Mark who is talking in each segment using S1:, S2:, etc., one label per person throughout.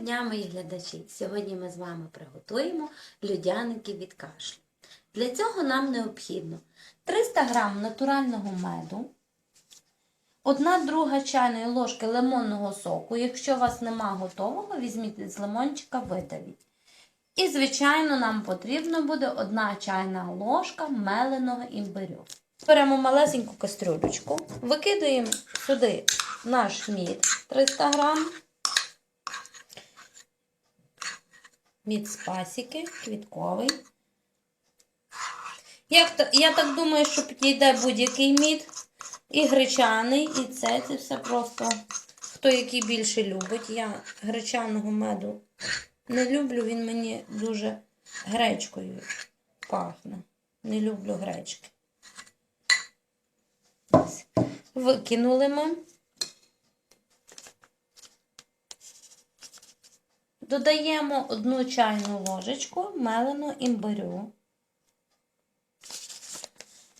S1: дня, мої глядачі! Сьогодні ми з вами приготуємо льодяники від кашлю. Для цього нам необхідно 300 г натурального меду, 1/2 чайної ложки лимонного соку. Якщо у вас нема готового, візьміть з лимончика, видавіть. І, звичайно, нам потрібно буде 1 чайна ложка меленого імбирю. Беремо малесеньку кастрюлечку, викидаємо сюди наш мід 300 г. Мід з пасіки, квітковий. Я так думаю, що підійде будь-який мід. І гречаний, і це все просто, хто який більше любить. Я гречаного меду не люблю, він мені дуже гречкою пахне. Не люблю гречки. Ось. Викинули ми. Додаємо 1 чайну ложечку меленого імбирю.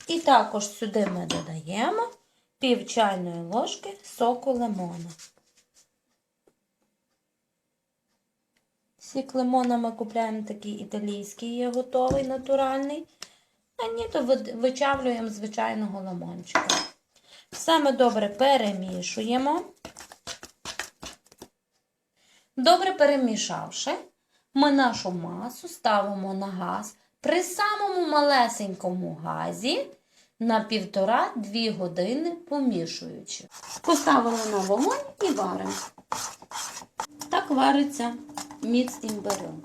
S1: І також сюди ми додаємо пів чайної ложки соку лимона. Сік лимона ми купуємо такий італійський, є готовий, натуральний. А ні, то вичавлюємо звичайного лимончика. Все ми добре перемішуємо. Добре перемішавши, ми нашу масу ставимо на газ при самому малесенькому газі на 1,5-2 години помішуючи. Поставили на вогонь і варимо. Так вариться мід з імбирем.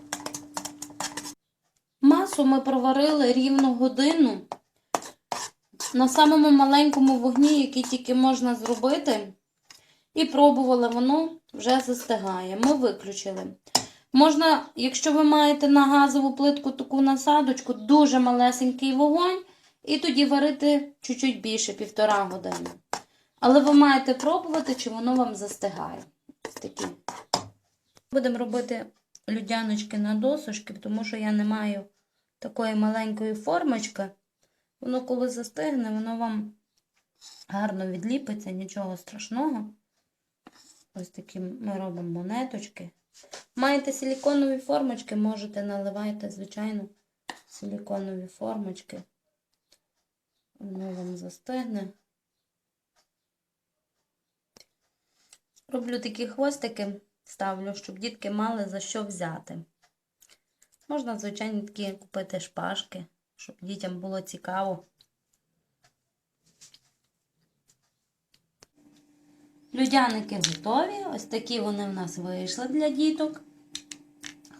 S1: Масу ми проварили рівно годину на самому маленькому вогні, який тільки можна зробити. І пробували, воно вже застигає. Ми виключили. Можна, якщо ви маєте на газову плитку таку насадочку, дуже малесенький вогонь, і тоді варити чуть-чуть більше, 1,5 години. Але ви маєте пробувати, чи воно вам застигає. Ось такі. Будемо робити льодяночки на досочки, тому що я не маю такої маленької формочки. Воно коли застигне, воно вам гарно відліпиться, нічого страшного. Ось такі ми робимо монеточки. Маєте силіконові формочки, можете наливати, звичайно, силіконові формочки. Воно вам застигне. Роблю такі хвостики, ставлю, щоб дітки мали за що взяти. Можна, звичайно, такі купити шпажки, щоб дітям було цікаво. Льодяники готові. Ось такі вони в нас вийшли для діток.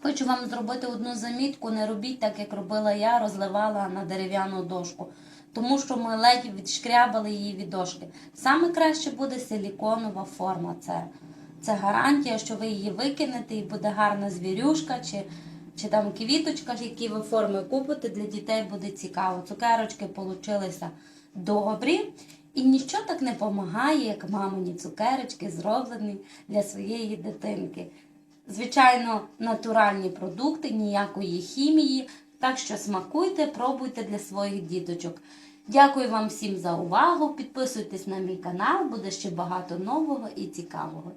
S1: Хочу вам зробити одну замітку. Не робіть так, як робила я, розливала на дерев'яну дошку. Тому що ми ледь відшкрябали її від дошки. Саме краще буде силіконова форма. Це гарантія, що ви її викинете і буде гарна звірюшка чи там квіточка, які ви форми купите. Для дітей буде цікаво. Цукерочки получилися добрі. І нічого так не допомагає, як мамині цукерочки, зроблені для своєї дитинки. Звичайно, натуральні продукти, ніякої хімії. Так що смакуйте, пробуйте для своїх діточок. Дякую вам всім за увагу. Підписуйтесь на мій канал, буде ще багато нового і цікавого.